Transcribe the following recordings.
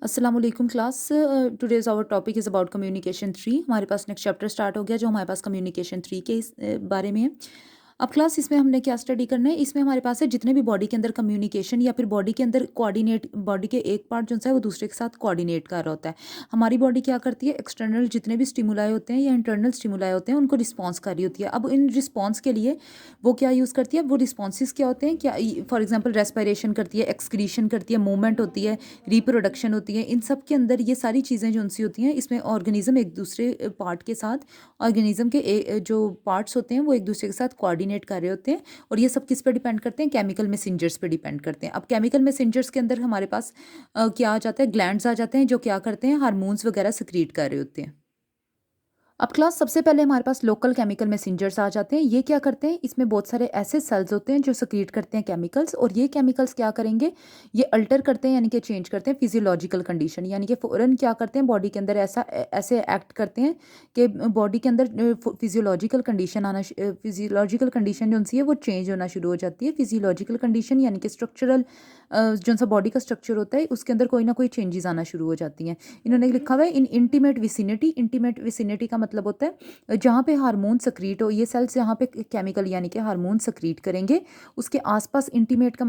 अस्सलाम वालेकुम class. Today's our topic is about communication 3। हमारे पास नेक्स्ट चैप्टर स्टार्ट हो गया जो हमारे पास कम्युनिकेशन 3 के बारे में है। अब क्लास इसमें हमने क्या स्टडी करना है, इसमें हमारे पास है जितने भी बॉडी के अंदर कम्युनिकेशन या फिर बॉडी के अंदर कोऑर्डिनेट, बॉडी के एक पार्ट जो है वो दूसरे के साथ कोऑर्डिनेट कर रहा होता है। हमारी बॉडी क्या करती है, एक्सटर्नल जितने भी स्टिमुलाई होते हैं या इंटरनल स्टिमुलाई होते हैं उनको रिस्पॉन्स कर रही होती है। अब इन रिस्पॉन्स के लिए वो क्या यूज़ करती है, वो रिस्पॉन्सेज क्या होते हैं, क्या फॉर एग्जाम्पल रेस्पिरेशन करती है, एक्सक्रीशन करती है, मूवमेंट होती है, रिप्रोडक्शन होती है। इन सब के अंदर ये सारी चीज़ें जो उनसी होती हैं, इसमें ऑर्गेनिज्म एक दूसरे पार्ट के साथ, ऑर्गेनिज्म के जो पार्ट्स होते हैं वो एक दूसरे के साथ कोऑर्डिनेट कर रहे होते हैं। और ये सब किस पे डिपेंड करते हैं, केमिकल मैसेंजर्स पे डिपेंड करते हैं। अब केमिकल मैसेंजर्स के अंदर हमारे पास क्या आ जाता है, ग्लैंड्स आ जाते हैं जो क्या करते हैं, हार्मोन्स वगैरह सिक्रीट कर रहे होते हैं। अब क्लास सबसे पहले हमारे पास लोकल केमिकल मैसेंजर्स आ जाते हैं। ये क्या करते हैं, इसमें बहुत सारे ऐसे सेल्स होते हैं जो सिक्रीट करते हैं केमिकल्स, और ये केमिकल्स क्या करेंगे, ये अल्टर करते हैं यानी कि चेंज करते हैं फिजियोलॉजिकल कंडीशन, यानी कि फ़ौरन क्या करते हैं बॉडी के अंदर ऐसे एक्ट करते हैं कि बॉडी के अंदर फिजियोलॉजिकल कंडीशन फिजियोलॉजिकल कंडीशन जो सी है वो चेंज होना शुरू हो जाती है। फिजियोलॉजिकल कंडीशन यानी कि स्ट्रक्चरल जो सा बॉडी का स्ट्रक्चर होता है उसके अंदर कोई ना कोई चेंजेस आना शुरू हो जाती हैं। इन्होंने लिखा हुआ है इन इंटीमेट विसिनिटी। इंटीमेट विसिनिटी का मतलब होता है जहाँ पे हार्मोन सक्रीट हो, ये सेल्स जहाँ पे केमिकल यानी कि हार्मोन सक्रीट करेंगे उसके आसपास। इंटीमेट का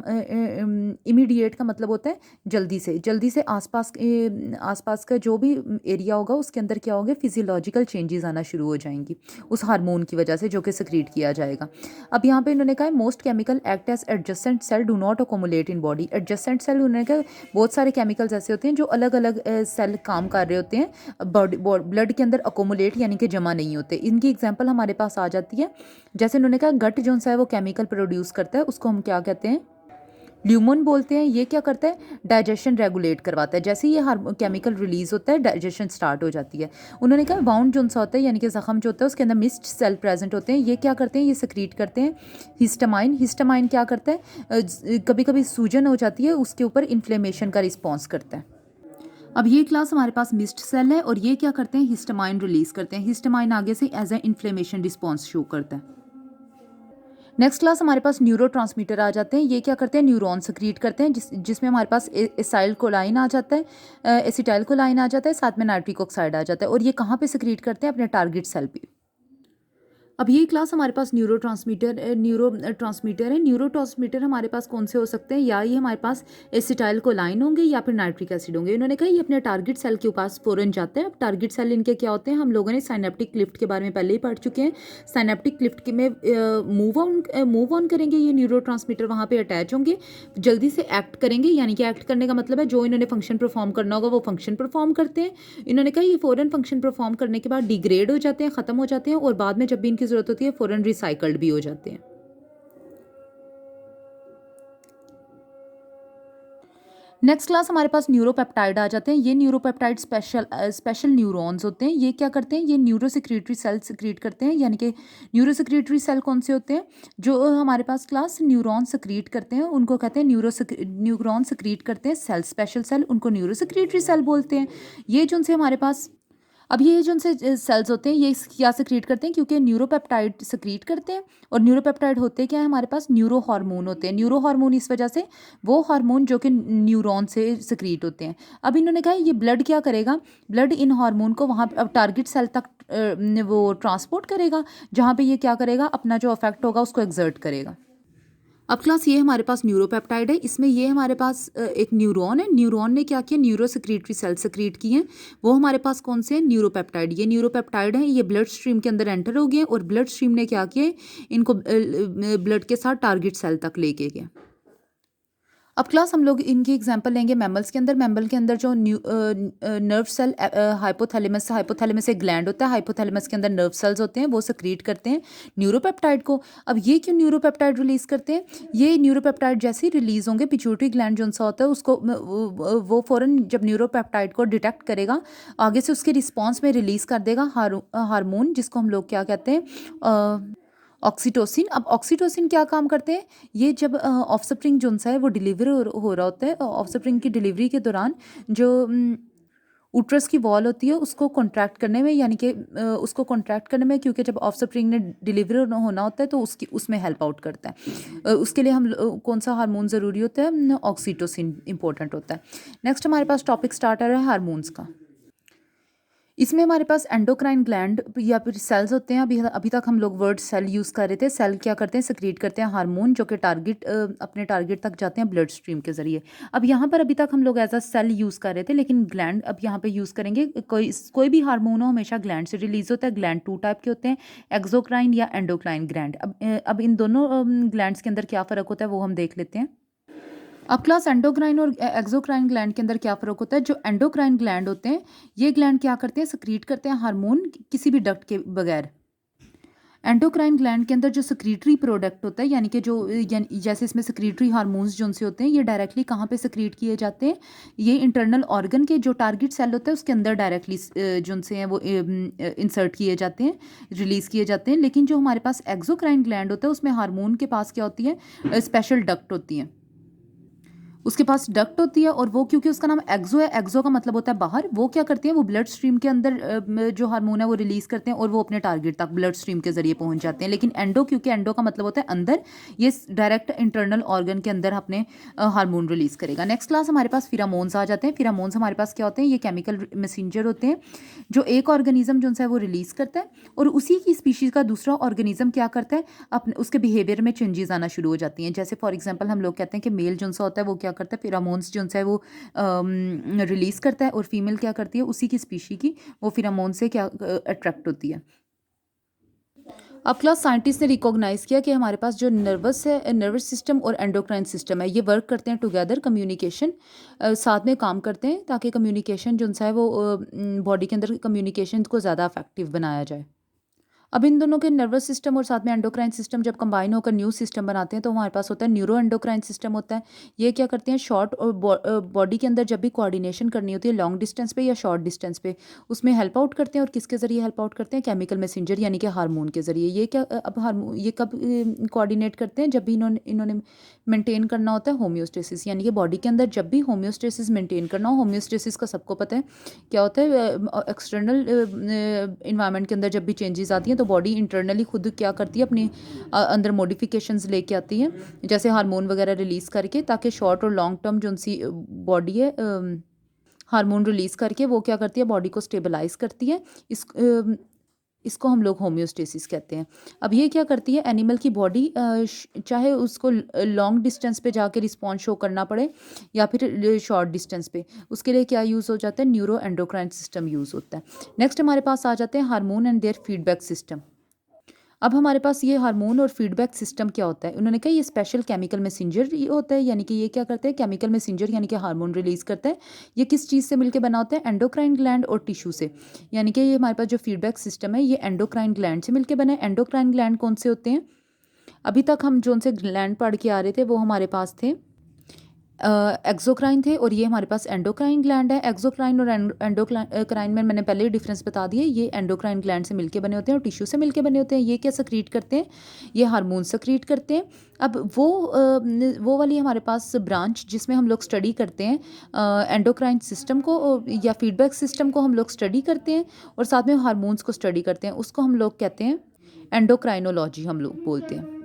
इमीडिएट का मतलब होता है जल्दी से आसपास का जो भी एरिया होगा उसके अंदर क्या होगा, फिजियोलॉजिकल चेंजेस आना शुरू हो जाएंगी उस हार्मोन की वजह से जो कि सक्रीट किया जाएगा। अब यहाँ पे इन्होंने कहा है most chemical act as adjacent cell do not accumulate in body. Adjacent cell, उन्होंने कहा बहुत सारे केमिकल्स ऐसे होते हैं जो अलग अलग सेल काम कर रहे होते हैं, बॉडी ब्लड के अंदर अकोमुलेट यानी कि जमा नहीं होते। इनकी एग्जांपल हमारे पास आ जाती है। जैसे उन्होंने कहा गट जो सा है वो केमिकल प्रोड्यूस करता है, उसको हम क्या कहते हैं, ल्यूमन बोलते हैं। ये क्या करता है, डाइजेशन रेगुलेट करवाता है। जैसे ही ये केमिकल रिलीज होता है डाइजेशन स्टार्ट हो जाती है। उन्होंने कहा वाउंड जो सा होता है यानी कि जख्म जो होता है उसके अंदर मिस्ट सेल प्रेजेंट होते हैं। ये क्या करते हैं, ये सक्रीट करते हैं हिस्टामाइन। हिस्टामाइन क्या करता है, कभी कभी सूजन हो जाती है उसके ऊपर इन्फ्लेमेशन का रिस्पॉन्स करता है। अब ये क्लास हमारे पास मिस्ट सेल है और ये क्या करते हैं, हिस्टामाइन रिलीज करते हैं। हिस्टामाइन आगे से as a inflammation response show करता है। नेक्स्ट क्लास हमारे पास न्यूरो ट्रांसमीटर आ जाते हैं। ये क्या करते हैं, न्यूरॉन सक्रीट करते हैं जिसमें हमारे पास एसाइल कोलाइन आ जाता है, एसिटाइल कोलाइन आ जाता है, साथ में नाइट्रिक ऑक्साइड आ जाता है। और ये कहाँ पे सक्रीट करते हैं, अपने टारगेट सेल पे। अब ये क्लास हमारे पास न्यूरो ट्रांसमीटर है। न्यूरो ट्रांसमीटर हमारे पास कौन से हो सकते हैं, या ये हमारे पास एसिटाइल कोलाइन होंगे या फिर नाइट्रिक एसिड होंगे। इन्होंने कहा ये अपने टारगेट सेल के पास फ़ौरन जाते हैं। अब टारगेट सेल इनके क्या होते हैं, हम लोगों ने साइनेप्टिक क्लिफ्ट के बारे में पहले ही पढ़ चुके हैं। साइनेप्टिक क्लिफ्ट में मूव ऑन करेंगे ये न्यूरो ट्रांसमीटर, वहाँ पर अटैच होंगे, जल्दी से एक्ट करेंगे। यानी कि एक्ट करने का मतलब है जो इन्होंने फंक्शन परफॉर्म करना होगा वो फंक्शन परफॉर्म करते हैं। इन्होंने कहा ये फ़ौरन फंक्शन परफॉर्म करने के बाद डिग्रेड हो जाते हैं, ख़त्म हो जाते हैं, और बाद में जब भी इनकी ज़रूरत होती है फ़ौरन रिसाइकल्ड भी हो जाते हैं। नेक्स्ट क्लास हमारे पास न्यूरोपेप्टाइड आ जाते हैं। ये न्यूरोपेप्टाइड स्पेशल न्यूरॉन्स होते हैं। ये क्या करते हैं, ये न्यूरो सिक्रीटरी सेल सिक्रीट करते हैं। यानी कि न्यूरो सिक्रीटरी सेल कौन से होते हैं, जो हमारे पास क्लास न्यूरॉन सिक्रीट करते हैं उनको कहते हैं न्यूरॉन सिक्रीट करते हैं सेल, स्पेशल सेल, उनको न्यूरो सिक्रीटरी सेल बोलते हैं। ये जो उनसे हमारे पास, अब ये जो उनसे सेल्स होते हैं ये क्या सिक्रीट करते हैं, क्योंकि न्यूरोपेप्टाइड सिक्रीट करते हैं। और न्यूरोपेप्टाइड होते क्या है, हमारे पास न्यूरो हार्मोन होते हैं। न्यूरो हार्मोन इस वजह से, वो हार्मोन जो कि न्यूरॉन से सिक्रीट होते हैं। अब इन्होंने कहा ये ब्लड क्या करेगा, ब्लड इन हार्मोन को वहाँ अब टारगेट सेल तक वो ट्रांसपोर्ट करेगा, जहाँ पे ये क्या करेगा, अपना जो इफेक्ट होगा उसको एक्सर्ट करेगा। अब क्लास ये हमारे पास न्यूरोपेप्टाइड है। इसमें ये हमारे पास एक न्यूरॉन है। न्यूरॉन ने क्या किया, न्यूरो सिक्रीटरी सेल सिक्रीट किए हैं। वो हमारे पास कौन से हैं, न्यूरोपेप्टाइड। ये न्यूरोपेप्टाइड है, ये ब्लड स्ट्रीम के अंदर एंटर हो गए और ब्लड स्ट्रीम ने क्या किया, इनको ब्लड के साथ टारगेट सेल तक लेके गए। अब क्लास हम लोग इनकी एग्जांपल लेंगे मैमल्स के अंदर। मैमल के अंदर जो नर्व सेल हाइपोथैलेमस एक ग्लैंड होता है, हाइपोथैलेमस के अंदर नर्व सेल्स होते हैं, वो सक्रीट करते हैं न्यूरोपेप्टाइड को। अब ये क्यों न्यूरोपेप्टाइड रिलीज करते हैं, ये न्यूरोपेप्टाइड जैसे ही रिलीज होंगे, पिट्यूटरी ग्लैंड जो सा होता है उसको वो फ़ौरन जब न्यूरोपेप्टाइड को डिटेक्ट करेगा आगे से उसके रिस्पॉन्स में रिलीज कर देगा हार्मोन, जिसको हम लोग क्या कहते हैं, ऑक्सीटोसिन। अब ऑक्सीटोसिन क्या काम करते हैं, ये जब ऑफस्प्रिंग जो सा है वो डिलीवर हो रहा होता है, ऑफस्प्रिंग की डिलीवरी के दौरान जो उटरस की वॉल होती है उसको कॉन्ट्रैक्ट करने में, यानी कि उसको कॉन्ट्रैक्ट करने में, क्योंकि जब ऑफस्प्रिंग ने डिलीवर होना होता है तो उसमें हेल्प आउट करता है। उसके लिए हम कौन सा हार्मोन ज़रूरी होता है? ऑक्सीटोसिन इंपॉर्टेंट होता है। नेक्स्ट हमारे पास टॉपिक स्टार्ट आ रहा है हार्मोन्स का। इसमें हमारे पास एंडोक्राइन ग्लैंड या फिर सेल्स होते हैं। अभी तक हम लोग वर्ड सेल यूज़ कर रहे थे। सेल क्या करते हैं? सेक्रेट करते हैं हार्मोन जो कि अपने टारगेट तक जाते हैं ब्लड स्ट्रीम के ज़रिए। अब यहाँ पर अभी तक हम लोग एज अ सेल यूज़ कर रहे थे, लेकिन ग्लैंड अब यहाँ पे यूज़ करेंगे। कोई भी हार्मोन हो हमेशा ग्लैंड से रिलीज होता है। ग्लैंड 2 टाइप के होते हैं, एक्सोक्राइन या एंडोक्राइन ग्लैंड। अब इन दोनों ग्लैंड्स के अंदर क्या फ़र्क होता है वो हम देख लेते हैं। अब क्लास एंडोक्राइन और एक्सोक्राइन ग्लैंड के अंदर क्या फ़र्क होता है? जो एंडोक्राइन ग्लैंड होते हैं ये ग्लैंड क्या करते हैं? सक्रीट करते हैं हार्मोन किसी भी डक्ट के बगैर। एंडोक्राइन ग्लैंड के अंदर जो सक्रीटरी प्रोडक्ट होता है, यानी कि जैसे इसमें सक्रीटरी हार्मोन्स जो से होते हैं, ये डायरेक्टली कहाँ पे सक्रीट किए जाते हैं? ये इंटरनल ऑर्गन के जो टारगेट सेल होता है उसके अंदर डायरेक्टली जो से हैं वो इंसर्ट किए जाते हैं, रिलीज़ किए जाते हैं। लेकिन जो हमारे पास एक्सोक्राइन ग्लैंड होता है उसमें हार्मोन के पास क्या होती है? स्पेशल डक्ट होती है, उसके पास डक्ट होती है। और वो क्योंकि उसका नाम एक्सो है, एक्सो का मतलब होता है बाहर, वो क्या करती है? वो ब्लड स्ट्रीम के अंदर जो हार्मोन है वो रिलीज़ करते हैं और वो अपने टारगेट तक ब्लड स्ट्रीम के जरिए पहुंच जाते हैं। लेकिन एंडो, क्योंकि एंडो का मतलब होता है अंदर, ये डायरेक्ट इंटरनल ऑर्गन के अंदर अपने हार्मोन रिलीज़ करेगा। नेक्स्ट क्लास हमारे पास फिरामोन्स आ जाते हैं। फिरामोन्स हमारे पास क्या होते हैं? ये केमिकल मैसेंजर होते हैं जो एक ऑर्गेनिज्म जो है वो रिलीज़ करता है और उसी की स्पीशीज़ का दूसरा ऑर्गेनिज्म क्या करता है? अपने उसके बिहेवियर में चेंजेस आना शुरू हो जाती हैं। जैसे फॉर एग्जांपल हम लोग कहते हैं कि मेल जो सा होता है वो क्या करता है? फिरामोन्स जो है वो रिलीज़ करता है, और फीमेल क्या करती है? उसी की स्पीशी की वो फिरामोन से क्या अट्रैक्ट होती है। अब क्लास साइंटिस्ट ने रिकॉग्नाइज़ किया कि हमारे पास जो नर्वस सिस्टम और एंडोक्राइन सिस्टम है ये वर्क करते हैं टुगेदर, कम्युनिकेशन साथ में काम करते हैं ताकि कम्युनिकेशन जो है वो बॉडी के अंदर कम्युनिकेशन को ज़्यादा इफेक्टिव बनाया जाए। अब इन दोनों के नर्वस सिस्टम और साथ में एंडोक्राइन सिस्टम जब कंबाइन होकर न्यू सिस्टम बनाते हैं तो हमारे पास होता है न्यूरो एंडोक्राइन सिस्टम होता है। ये क्या करते हैं? शॉर्ट और बॉडी के अंदर जब भी कोऑर्डिनेशन करनी होती है लॉन्ग डिस्टेंस पे या शॉर्ट डिस्टेंस पे, उसमें हेल्प आउट करते हैं। और किसके ज़रिए हेल्प आउट करते हैं? केमिकल मैसेंजर यानी कि हार्मोन के ज़रिए। ये क्या अब हार्मोन ये कब कोऑर्डिनेट करते हैं? जब भी इन्होंने मेंटेन करना होता है होम्योस्टेसिस, यानी कि बॉडी के अंदर जब भी होम्योस्टेसिस मेंटेन करना हो। होम्योस्टेसिस का सबको पता है क्या होता है? एक्सटर्नल इन्वायरमेंट के अंदर जब भी चेंजेस आती हैं तो बॉडी इंटरनली खुद क्या करती है? अपने अंदर मॉडिफिकेशंस लेके आती है, जैसे हार्मोन वगैरह रिलीज़ करके, ताकि शॉर्ट और लॉन्ग टर्म जो उनसी बॉडी है हार्मोन रिलीज़ करके वो क्या करती है? बॉडी को स्टेबलाइज करती है। इसको हम लोग होम्योस्टेसिस कहते हैं। अब ये क्या करती है? एनिमल की बॉडी चाहे उसको लॉन्ग डिस्टेंस पे जाके रिस्पॉन्स शो करना पड़े या फिर शॉर्ट डिस्टेंस पे, उसके लिए क्या यूज़ हो जाता है? न्यूरो एंडोक्राइन सिस्टम यूज़ होता है। नेक्स्ट हमारे पास आ जाते हैं hormone and their feedback system. अब हमारे पास ये हार्मोन और फीडबैक सिस्टम क्या होता है? उन्होंने कहा ये स्पेशल केमिकल मैसेंजर ये होता है, यानी कि ये क्या करते हैं? केमिकल मैसेंजर यानी कि हार्मोन रिलीज़ करता है। ये किस चीज़ से मिलके बना होता है? एंडोक्राइन ग्लैंड और टिश्यू से। यानी कि ये हमारे पास जो फीडबैक सिस्टम है ये एंडोक्राइन ग्लैंड से मिलके बना है। एंडोक्राइन ग्लैंड कौन से होते हैं? अभी तक हम जो उनसे ग्लैंड पढ़ के आ रहे थे वो हमारे पास थे एक्सोक्राइन थे, और ये हमारे पास एंडोक्राइन ग्लैंड है। एक्सोक्राइन और एंडोक्राइन में मैंने पहले ही डिफरेंस बता दिए। ये एंडोक्राइन ग्लैंड से मिलके बने होते हैं और टिश्यू से मिलके बने होते हैं। ये क्या सक्रीट करते हैं? ये हार्मोन सक्रीट करते हैं। अब वो वाली हमारे पास ब्रांच जिसमें हम लोग स्टडी करते हैं एंडोक्राइन सिस्टम को या फीडबैक सिस्टम को हम लोग स्टडी करते हैं और साथ में हार्मोन्स को स्टडी करते हैं, उसको हम लोग कहते हैं एंडोक्राइनोलॉजी हम लोग बोलते हैं।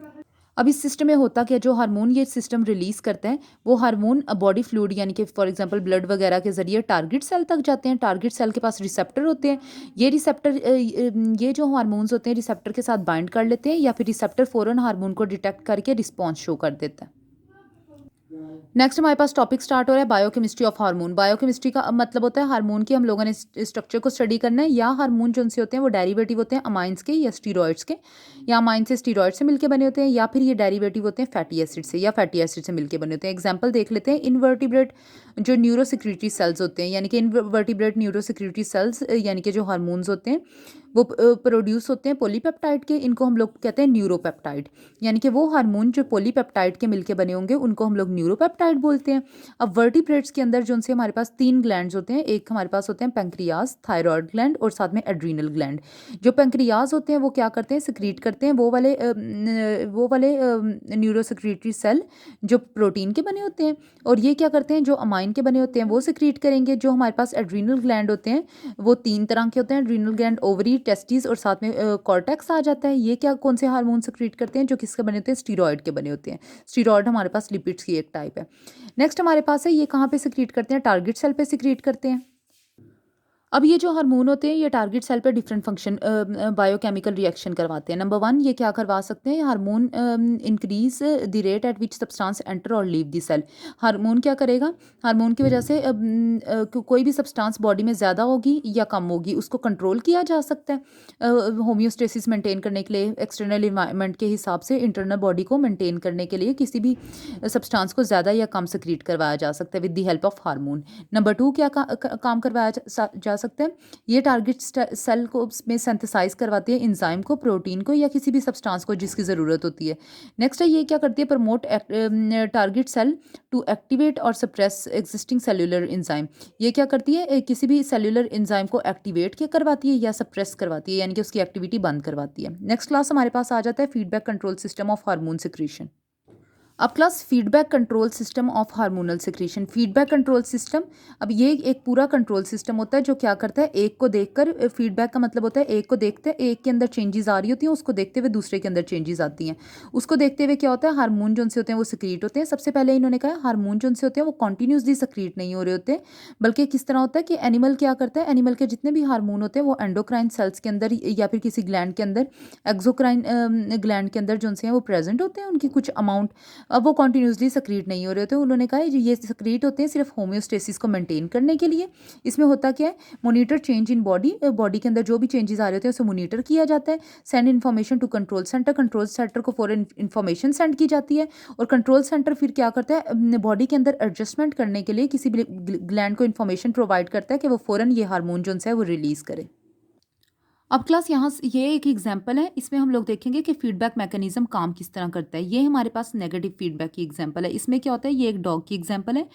अब इस सिस्टम में होता क्या? जो हार्मोन ये सिस्टम रिलीज़ करता है वो हार्मोन बॉडी फ्लूइड यानी कि फॉर एग्जांपल ब्लड वगैरह के ज़रिए टारगेट सेल तक जाते हैं। टारगेट सेल के पास रिसेप्टर होते हैं। ये रिसेप्टर ये जो हार्मोन्स होते हैं रिसेप्टर के साथ बाइंड कर लेते हैं या फिर रिसेप्टर फ़ौरन हार्मोन को डिटेक्ट करके रिस्पॉन्स शो कर देता है। नेक्स्ट हमारे पास टॉपिक स्टार्ट हो रहा है बायोकेमिस्ट्री ऑफ हार्मोन। बायोकेमिस्ट्री का मतलब होता है हार्मोन की हम लोगों ने स्ट्रक्चर को स्टडी करना है, या हार्मोन जो उनसे होते हैं वो डेरिवेटिव होते हैं अमाइंस के या स्टीरॉइड्स के, या अमाइन से स्टीरॉइड से मिलके बने होते हैं, या फिर ये डेरिवेटिव होते हैं फैटी एसिड से या फैटी एसिड से मिलके बने होते हैं। एग्जाम्पल देख लेते हैं। इनवर्टिब्रेट जो न्यूरोसिक्रीटरी सेल्स होते हैं, यानी कि इनवर्टिब्रेट न्यूरोसिक्रीटरी सेल्स यानी कि जो हार्मोन्स होते हैं वो प्रोड्यूस होते हैं पॉलीपेप्टाइड के, इनको हम लोग कहते हैं न्यूरोपेप्टाइड। यानी कि वो हार्मोन जो पॉलीपेप्टाइड के मिलके बने होंगे उनको हम लोग न्यूरोपेप्टाइड बोलते हैं। अब वर्टिब्रेट्स के अंदर जो उनसे हमारे पास 3 ग्लैंड्स होते हैं, एक हमारे पास होते हैं पैंक्रियाज, थायराइड ग्लैंड और साथ में एड्रीनल ग्लैंड। जो पैंक्रियाज होते हैं वो क्या करते हैं, सिक्रीट करते हैं वो वाले न्यूरोसेक्रेटरी सेल जो प्रोटीन के बने होते हैं, और ये क्या करते हैं, जो अमाइन के बने होते हैं वो सिक्रीट करेंगे। जो हमारे पास एड्रीनल ग्लैंड होते हैं वो 3 तरह के होते हैं, एड्रीनल ग्लैंड, ओवरी, टेस्टिस और साथ में कॉर्टेक्स आ जाता है। ये क्या कौन से हार्मोन सिक्रीट करते हैं, जो किसके बने होते हैं, स्टीरॉयड के बने होते हैं। स्टीरॉयड हमारे पास लिपिड्स की एक टाइप है। नेक्स्ट हमारे पास है, ये कहाँ पे सिक्रीट करते हैं, टारगेट सेल पे सिक्रीट करते हैं। अब ये जो हार्मोन होते हैं ये टारगेट सेल पे डिफरेंट फंक्शन बायोकेमिकल रिएक्शन करवाते हैं। नंबर 1 ये क्या करवा सकते हैं, hormone increase the rate at which substance enter और लीव द सेल। हार्मोन क्या करेगा, हार्मोन की वजह से कोई भी सब्सटेंस बॉडी में ज़्यादा होगी या कम होगी उसको कंट्रोल किया जा सकता है। होम्योस्टेसिस मेंटेन करने के लिए, एक्सटर्नल इन्वायरमेंट के हिसाब से इंटरनल बॉडी को मेंटेन करने के लिए किसी भी सब्सटेंस को ज़्यादा या कम सिक्रीट करवाया जा सकता है with the help of hormone. Number 2 क्या काम करवाया जा सकते हैं, ये टारगेट सेल को में सिंथेसाइज करवाती है इंजाइम को, प्रोटीन को या किसी भी सब्सटेंस को जिसकी ज़रूरत होती है। नेक्स्ट है, ये क्या करती है, promote target cell to activate और सप्रेस एग्जिस्टिंग सेल्यूलर इंजाइम। ये क्या करती है, किसी भी सेल्यूलर इंजाइम को एक्टिवेट क्या करवाती है या सप्रेस करवाती है, यानी कि उसकी एक्टिविटी बंद करवाती है। नेक्स्ट क्लास हमारे पास आ जाता है feedback control system of hormone secretion. अब class feedback control system of hormonal secretion. Feedback control system, अब ये एक पूरा कंट्रोल सिस्टम होता है जो क्या करता है, एक को देखकर, फीडबैक का मतलब होता है एक को देखते हैं, एक के अंदर चेंजेस आ रही होती हैं, उसको देखते हुए दूसरे के अंदर चेंजेस आती हैं। उसको देखते हुए क्या होता है, हार्मोन जो से होते हैं वो सिक्रीट होते हैं। सबसे पहले इन्होंने कहा हार्मोन जो से होते हैं वो कॉन्टीन्यूसली सिक्रीट नहीं हो रहे होते, बल्कि किस तरह होता है कि एनिमल क्या करता है, एनिमल के जितने भी हार्मोन होते हैं वो एंडोक्राइन सेल्स के अंदर या फिर किसी ग्लैंड के अंदर, एक्सोक्राइन ग्लैंड के अंदर जो से हैं वो प्रेजेंट होते हैं, उनकी कुछ अमाउंट। अब वो कॉन्टीन्यूसली सक्रीट नहीं हो रहे होते। उन्होंने कहा ये सक्रीट होते हैं सिर्फ होम्योस्टेसिस को मेंटेन करने के लिए। इसमें होता क्या है, मोनीटर चेंज इन बॉडी के अंदर जो भी चेंजेस आ रहे होते हैं उसे मोनीटर किया जाता है। Send information to control center, control center को फॉरन इन्फॉर्मेशन सेंड की जाती है, और कंट्रोल सेंटर फिर क्या करता है, बॉडी के अंदर एडजस्टमेंट करने के लिए किसी भी ग्लैंड को इन्फॉर्मेशन प्रोवाइड करता है कि वो फौरन ये हार्मोन जो है वो रिलीज करे। अब क्लास यहाँ ये एक एग्जांपल है, इसमें हम लोग देखेंगे कि फीडबैक मैकेनिज्म काम किस तरह करता है। ये हमारे पास नेगेटिव फीडबैक की एग्जांपल है। इसमें क्या होता है, ये एक डॉग की एग्जांपल है।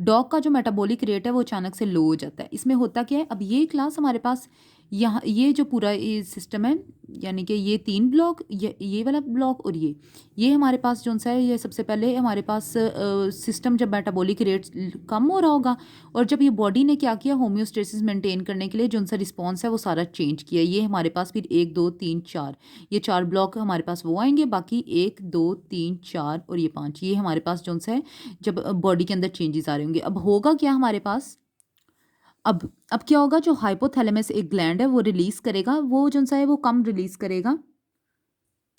डॉग का जो मेटाबॉलिक रेट है वो अचानक से लो हो जाता है। इसमें होता क्या है, अब ये क्लास हमारे पास यहाँ ये जो पूरा ये सिस्टम है, यानी कि ये 3 ब्लॉक, ये वाला ब्लॉक और ये हमारे पास जो सा है, ये सबसे पहले हमारे पास सिस्टम जब मेटाबॉलिक रेट कम हो रहा होगा, और जब ये बॉडी ने क्या किया, होम्योस्टेसिस मेंटेन करने के लिए जो सा रिस्पॉन्स है वो सारा चेंज किया। ये हमारे पास फिर 1 2 3 4, ये 4 ब्लॉक हमारे पास वो आएंगे, बाकी 1 2 3 4 और ये 5, ये हमारे पास जो सा है जब बॉडी के अंदर चेंजेस आ रहे होंगे। अब होगा क्या हमारे पास, अब क्या होगा, जो हाइपोथैलेमस एक ग्लैंड है वो रिलीज करेगा, वो जो सा है वो कम रिलीज करेगा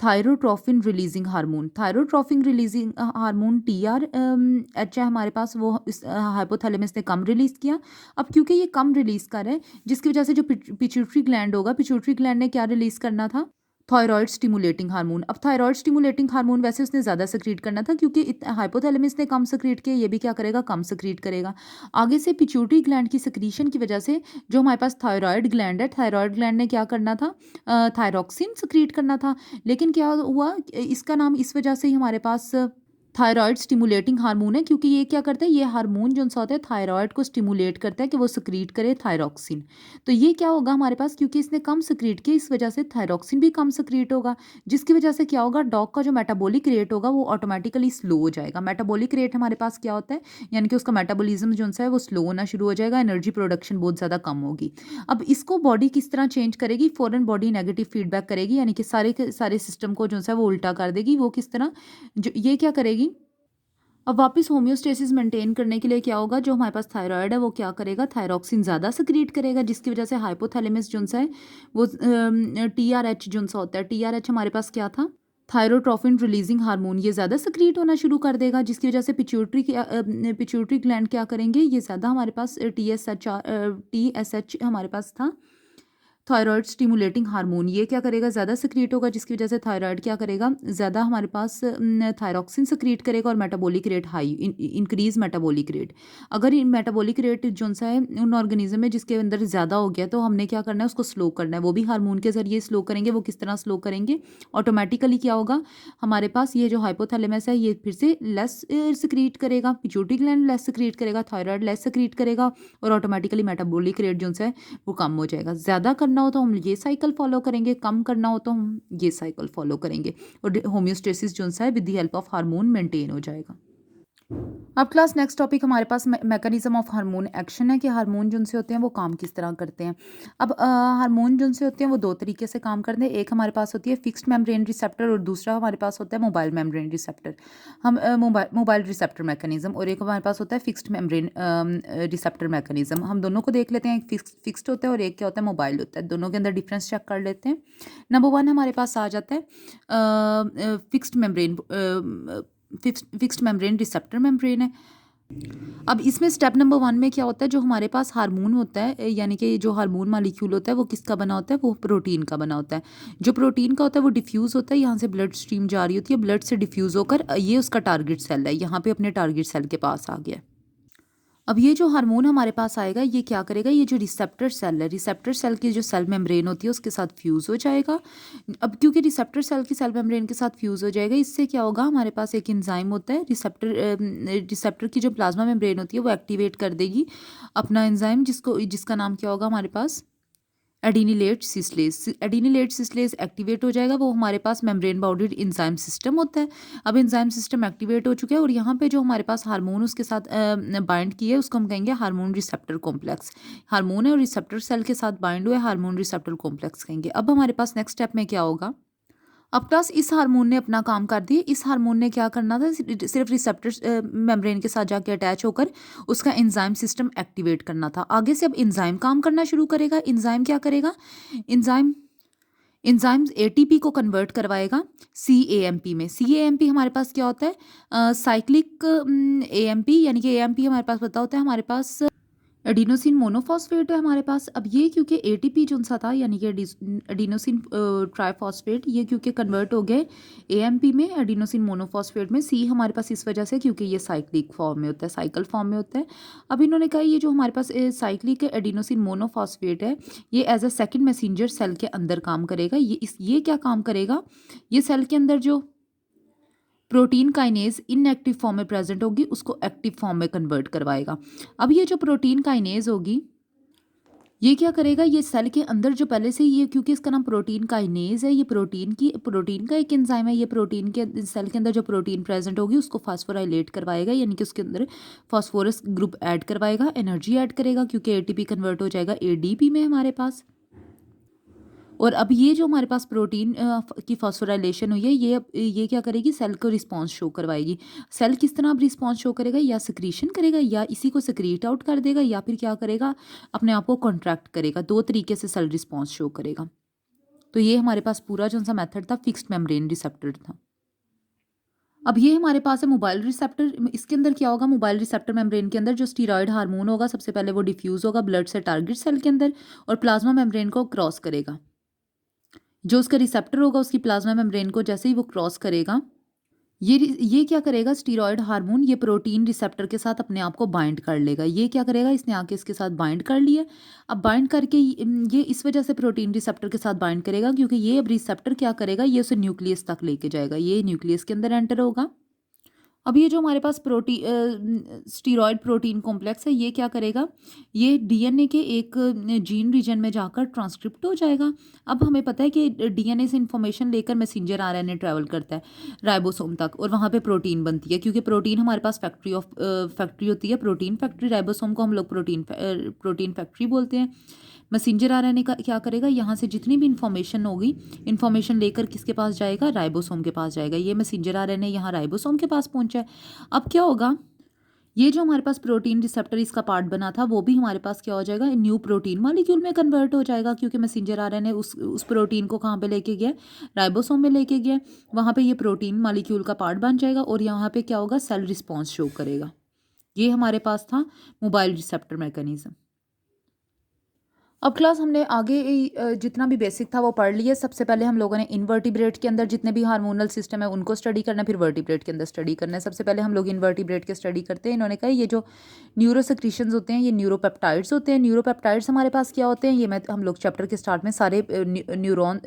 thyrotrophin releasing hormone. Thyrotrophin releasing hormone TRH है हमारे पास, वो इस हाइपोथैलेमस ने कम रिलीज किया। अब क्योंकि ये कम रिलीज कर रहा है, जिसकी वजह से जो पिट्यूटरी ग्लैंड होगा, पिट्यूटरी ग्लैंड ने क्या रिलीज करना था, थायराइड स्टिमुलेटिंग हार्मोन। अब थायराइड स्टिमुलेटिंग हार्मोन वैसे उसने ज़्यादा सक्रीट करना था, क्योंकि हाइपोथैलेमस ने कम सक्रीट किया, ये भी क्या करेगा, कम सक्रीट करेगा। आगे से पिट्यूटरी ग्लैंड की सक्रीशन की वजह से जो हमारे पास थायराइड ग्लैंड है, थायराइड ग्लैंड ने क्या करना था, थायरॉक्सिन सक्रीट करना था। लेकिन क्या हुआ, इसका नाम इस वजह से ही हमारे पास थायराइड स्टिमुलेटिंग हार्मोन है, क्योंकि ये क्या करता है, ये हार्मोन जो सा होता है थायराइड को स्टिमुलेट करता है कि वो सक्रीट करे थायरॉक्सिन। तो ये क्या होगा हमारे पास, क्योंकि इसने कम सक्रीट किया, इस वजह से थायरॉक्सिन भी कम सक्रीट होगा, जिसकी वजह से क्या होगा, डॉग का जो मेटाबॉलिक रेट होगा वो ऑटोमेटिकली स्लो हो जाएगा। मेटाबॉलिक रेट हमारे पास क्या होता है, यानी कि उसका मेटाबॉलिज्म जो सा है वो स्लो होना शुरू हो जाएगा, एनर्जी प्रोडक्शन बहुत ज़्यादा कम होगी। अब इसको बॉडी किस तरह चेंज करेगी, फॉरन बॉडी नेगेटिव फीडबैक करेगी, यानी कि सारे के सारे सिस्टम को जो सा है वो उल्टा कर देगी। वो किस तरह, जो ये क्या करेगी, अब वापस होम्योस्टेसिस मेंटेन करने के लिए क्या होगा, जो हमारे पास थायराइड है वो क्या करेगा, थायरॉक्सिन ज़्यादा सक्रीट करेगा, जिसकी वजह से हाइपोथैलेमस जो सा है वो TRH जो सा होता है, TRH हमारे पास क्या था, थायरोट्रोफिन रिलीजिंग हार्मोन, ये ज़्यादा सक्रीट होना शुरू कर देगा, जिसकी वजह से पिट्यूटरी ग्लैंड क्या करेंगे, ये ज़्यादा हमारे पास TSH हमारे पास था, थायराइड स्टिमुलेटिंग हार्मोन, ये क्या करेगा, ज़्यादा सिक्रीट होगा, जिसकी वजह से थायराइड क्या करेगा, ज़्यादा हमारे पास थायरॉक्सिन सिक्रीट करेगा और metabolic rate high, increase metabolic rate. अगर मेटाबॉलिक रेट जो सा है उन ऑर्गेनिज्म में जिसके अंदर ज़्यादा हो गया, तो हमने क्या करना है, उसको स्लो करना है, वो भी हार्मोन के जरिए स्लो करेंगे। वो किस तरह स्लो करेंगे, ऑटोमेटिकली क्या होगा, हमारे पास ये जो हाइपोथैलेमस है ये फिर से लेस सिक्रीट करेगा, पिट्यूटरी ग्लैंड लेस सिक्रीट करेगा, थायराइड लेस सिक्रीट करेगा और ऑटोमेटिकली मेटाबॉलिक रेट जो है वो कम हो जाएगा। ज़्यादा करना हो तो हम ये साइकिल फॉलो करेंगे, कम करना हो तो हम ये साइकिल फॉलो करेंगे और होम्योस्टेसिस जो है with the help of hormone maintain हो जाएगा। अब क्लास नेक्स्ट टॉपिक हमारे पास मैकेनिज्म ऑफ हार्मोन एक्शन है कि हार्मोन जो से होते हैं वो काम किस तरह करते हैं। अब हार्मोन जो से होते हैं वो दो तरीके से काम करते हैं। एक हमारे पास होती है फिक्स्ड मेम्ब्रेन रिसेप्टर और दूसरा हमारे पास होता है मोबाइल मेम्ब्रेन रिसेप्टर। हम मोबाइल रिसेप्टर मैकेनिज्म और एक हमारे पास होता है फिक्स्ड मेम्ब्रेन रिसेप्टर मैकेनिज्म। हम दोनों को देख लेते हैं, एक फिक्स्ड होता है और एक क्या होता है, मोबाइल होता है। दोनों के अंदर डिफरेंस चेक कर लेते हैं। नंबर 1 हमारे पास आ जाता है fixed membrane, fixed membrane receptor membrane है। अब इसमें स्टेप नंबर 1 में क्या होता है, जो हमारे पास हार्मोन होता है, यानी कि जो हार्मोन मॉलिक्यूल होता है वो किसका बना होता है, वो प्रोटीन का बना होता है। जो प्रोटीन का होता है वो डिफ्यूज़ होता है, यहाँ से ब्लड स्ट्रीम जा रही होती है, ब्लड से डिफ्यूज़ होकर ये उसका टारगेट सेल है, यहाँ पे अपने टारगेट सेल के पास आ गया। अब ये जो हार्मोन हमारे पास आएगा ये क्या करेगा, ये जो रिसेप्टर सेल है, रिसेप्टर सेल की जो सेल मेम्ब्रेन होती है उसके साथ फ्यूज़ हो जाएगा। अब क्योंकि रिसेप्टर सेल की सेल मेम्ब्रेन के साथ फ्यूज़ हो जाएगा, इससे क्या होगा, हमारे पास एक एंजाइम होता है, रिसेप्टर की जो प्लाज्मा मेम्ब्रेन होती है वो एक्टिवेट कर देगी अपना एंजाइम, जिसका नाम क्या होगा हमारे पास, एडिनिलेट सिस्लेस। एडिनिलेट सिस्लेस एक्टिवेट हो जाएगा, वो हमारे पास मेम्ब्रेन बाउंडेड एंजाइम सिस्टम होता है। अब एंजाइम सिस्टम एक्टिवेट हो चुका है और यहाँ पे जो हमारे पास हार्मोन उसके साथ बाइंड किया है उसको हम कहेंगे हार्मोन रिसेप्टर कॉम्प्लेक्स। हार्मोन है और रिसेप्टर सेल के साथ बाइंड हुए हार्मोन रिसेप्टर कॉम्प्लेक्स कहेंगे। अब हमारे पास नेक्स्ट स्टेप में क्या होगा, अब प्लस इस हार्मोन ने अपना काम कर दिया। इस हार्मोन ने क्या करना था, सिर्फ रिसेप्टर मेम्ब्रेन के साथ जाके अटैच होकर उसका एंजाइम सिस्टम एक्टिवेट करना था। आगे से अब एंजाइम काम करना शुरू करेगा। एंजाइम क्या करेगा, एंजाइम एंजाइम एटीपी को कन्वर्ट करवाएगा सीएएमपी में। सीएएमपी हमारे पास क्या होता है, साइक्लिक एएमपी, यानी कि एएमपी हमारे पास पता होता है, हमारे पास एडिनोसिन मोनोफॉस्फेट है हमारे पास। अब ये क्योंकि एटीपी जो सा था, यानी कि एडिनोसिन ट्राइफॉस्फेट, ये क्योंकि कन्वर्ट हो गए एएमपी में, एडिनोसिन मोनोफॉस्फेट में। सी हमारे पास इस वजह से क्योंकि ये साइक्लिक फॉर्म में होता है, साइकिल फॉर्म में होता है। अब इन्होंने कहा ये जो हमारे पास साइक्लिक एडिनोसिन मोनोफॉस्फेट है ये as a second messenger cell के अंदर काम करेगा। ये क्या काम करेगा, ये सेल के अंदर जो प्रोटीन काइनेज इनएक्टिव फॉर्म में प्रेजेंट होगी उसको एक्टिव फॉर्म में कन्वर्ट करवाएगा। अब ये जो प्रोटीन काइनेज होगी ये क्या करेगा, ये सेल के अंदर जो पहले से ये, क्योंकि इसका नाम प्रोटीन काइनेज है, ये प्रोटीन का एक एंजाइम है, ये प्रोटीन के सेल के अंदर जो प्रोटीन प्रेजेंट होगी उसको फास्फोराइलेट करवाएगा, यानी कि उसके अंदर फास्फोरस ग्रुप ऐड करवाएगा, एनर्जी ऐड करेगा, क्योंकि एटीपी कन्वर्ट हो जाएगा एडीपी में हमारे पास। और अब ये जो हमारे पास प्रोटीन की फॉस्फोराइलेशन हुई है, ये क्या करेगी, सेल को रिस्पांस शो करवाएगी। सेल किस तरह अब रिस्पांस शो करेगा, या सिक्रीशन करेगा, या इसी को सिक्रीट आउट कर देगा, या फिर क्या करेगा, अपने आप को कॉन्ट्रैक्ट करेगा। दो तरीके से सेल रिस्पांस शो करेगा। तो ये हमारे पास पूरा जो सा मेथड था फिक्स्ड मेम्ब्रेन रिसेप्टर था। अब ये हमारे पास है मोबाइल रिसेप्टर। इसके अंदर क्या होगा, मोबाइल रिसेप्टर मेम्ब्रेन के अंदर जो स्टीरॉयड हार्मोन होगा सबसे पहले वो डिफ्यूज होगा ब्लड से टारगेट सेल के अंदर और प्लाज्मा मेम्ब्रेन को क्रॉस करेगा। जो उसका रिसेप्टर होगा उसकी प्लाज्मा मेम्ब्रेन को जैसे ही वो क्रॉस करेगा, ये क्या करेगा, स्टीरॉयड हार्मोन ये प्रोटीन रिसेप्टर के साथ अपने आप को बाइंड कर लेगा। ये क्या करेगा, इसने आके इसके साथ बाइंड कर लिया। अब बाइंड करके ये इस वजह से प्रोटीन रिसेप्टर के साथ बाइंड करेगा क्योंकि ये अब रिसेप्टर क्या करेगा, ये उसे न्यूक्लियस तक लेके जाएगा, ये न्यूक्लियस के अंदर एंटर होगा। अब ये जो हमारे पास स्टीरॉयड प्रोटीन कॉम्प्लेक्स है ये क्या करेगा, ये डीएनए के एक जीन रीजन में जाकर ट्रांसक्रिप्ट हो जाएगा। अब हमें पता है कि डीएनए से इंफॉर्मेशन लेकर मैसेंजर आरएनए ट्रैवल करता है राइबोसोम तक और वहाँ पे प्रोटीन बनती है, क्योंकि प्रोटीन हमारे पास फैक्ट्री होती है, प्रोटीन फैक्ट्री। राइबोसोम को हम लोग प्रोटीन फैक्ट्री बोलते हैं। मैसेंजर आरएनए का क्या करेगा, यहाँ से जितनी भी इंफॉर्मेशन होगी, इंफॉर्मेशन लेकर किसके पास जाएगा, राइबोसोम के पास जाएगा। ये मैसेंजर आरएनए यहाँ राइबोसोम के पास पहुँचा है। अब क्या होगा, ये जो हमारे पास प्रोटीन रिसेप्टर इसका पार्ट बना था वो भी हमारे पास क्या हो जाएगा, न्यू प्रोटीन मॉलिक्यूल में कन्वर्ट हो जाएगा, क्योंकि मैसेंजर आरएनए उस प्रोटीन को कहाँ पे लेके गया, राइबोसोम में लेके गया। वहाँ पे ये प्रोटीन मॉलिक्यूल का पार्ट बन जाएगा और यहाँ पे क्या होगा, सेल रिस्पॉन्स शो करेगा। ये हमारे पास था मोबाइल रिसेप्टर मैकेनिज्म। अब क्लास हमने आगे जितना भी बेसिक था वो पढ़ लिया। सबसे पहले हम लोगों ने इनवर्टिब्रेट के अंदर जितने भी हार्मोनल सिस्टम है उनको स्टडी करना है, फिर वर्टिब्रेट के अंदर स्टडी करना है। सबसे पहले हम लोग इनवर्टिब्रेट के स्टडी करते हैं। इन्होंने कहा ये जो न्यूरोसेक्रीशंस होते हैं ये न्यूरोपेप्टाइड्स होते हैं। न्यूरोपेप्टाइड्स हमारे पास क्या होते हैं, ये हम लोग चैप्टर के स्टार्ट में सारे न्यूरॉन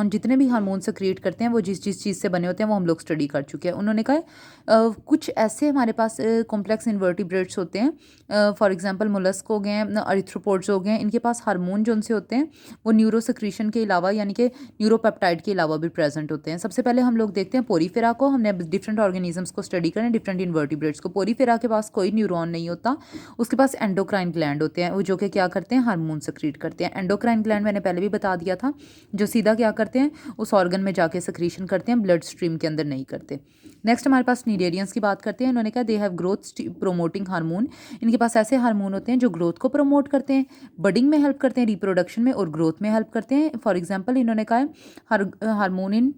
जितने भी हार्मोन सेक्रिएट करते हैं वो जिस जिस चीज़ से बने होते हैं वो हम लोग स्टडी कर चुके हैं। उन्होंने कहा कुछ ऐसे हमारे पास कॉम्प्लेक्स इन्वर्टिब्रेट्स होते हैं, फॉर एग्जांपल मोलस्क हो गए हैं, अरिथ्रोपोड्स हो गए हैं, इनके पास हार्मोन जो उनसे होते हैं वो न्यूरोसेक्रीशन के अलावा यानी कि न्यूरोपेप्टाइड के अलावा भी प्रेजेंट होते हैं। सबसे पहले हम लोग देखते हैं पोरीफेरा को। हमने डिफरेंट ऑर्गेनिजम्स को स्टडी करें, डिफरेंट इन्वर्टिब्रेट्स को। पोरीफेरा के पास कोई न्यूरॉन नहीं होता, उसके पास एंडोक्राइन ग्लैंड होते हैं वो जो कि क्या करते हैं, हार्मोन सेक्रीट करते हैं। एंडोक्राइन ग्लैंड मैंने पहले भी बता दिया था, जो सीधा क्या करते हैं उस ऑर्गन में जाके सेक्रीशन करते हैं, ब्लड स्ट्रीम के अंदर नहीं करते। नेक्स्ट हमारे पास नीडेरियंस की बात करते हैं। इन्होंने कहा they have growth promoting hormone. इनके पास ऐसे हार्मोन होते हैं जो ग्रोथ को प्रमोट करते हैं, बडिंग में हेल्प करते हैं, रिप्रोडक्शन में और ग्रोथ में हेल्प करते हैं। फॉर एग्जांपल इन्होंने कहा है हार्मोन इन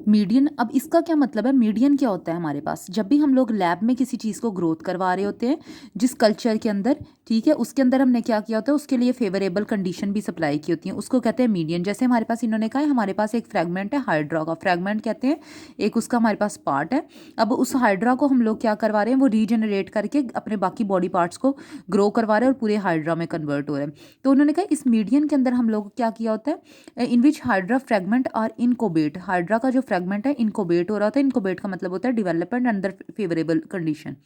मीडियन। अब इसका क्या मतलब है, मीडियन क्या होता है हमारे पास, जब भी हम लोग लैब में किसी चीज़ को ग्रोथ करवा रहे होते हैं जिस कल्चर के अंदर, ठीक है, उसके अंदर हमने क्या किया होता है उसके लिए फेवरेबल कंडीशन भी सप्लाई की होती है, उसको कहते हैं मीडियन। जैसे हमारे पास इन्होंने कहा है हमारे पास एक फ्रैगमेंट है हाइड्रा का, फ्रैगमेंट कहते हैं एक उसका हमारे पास पार्ट है। अब उस हाइड्रा को हम लोग क्या करवा रहे हैं, वो रीजनरेट करके अपने बाकी बॉडी पार्ट्स को ग्रो करवा रहे हैं और पूरे हाइड्रा में कन्वर्ट हो रहे हैं। तो उन्होंने कहा इस मीडियन के अंदर हम लोग क्या किया होता है, इन विच हाइड्रा फ्रैगमेंट आर इनकोबेट। हाइड्रा का जो फ्रैगमेंट है इनकोबेट हो रहा होता है। इनकोबेट का मतलब होता है डेवलपमेंट अंडर फेवरेबल कंडीशन,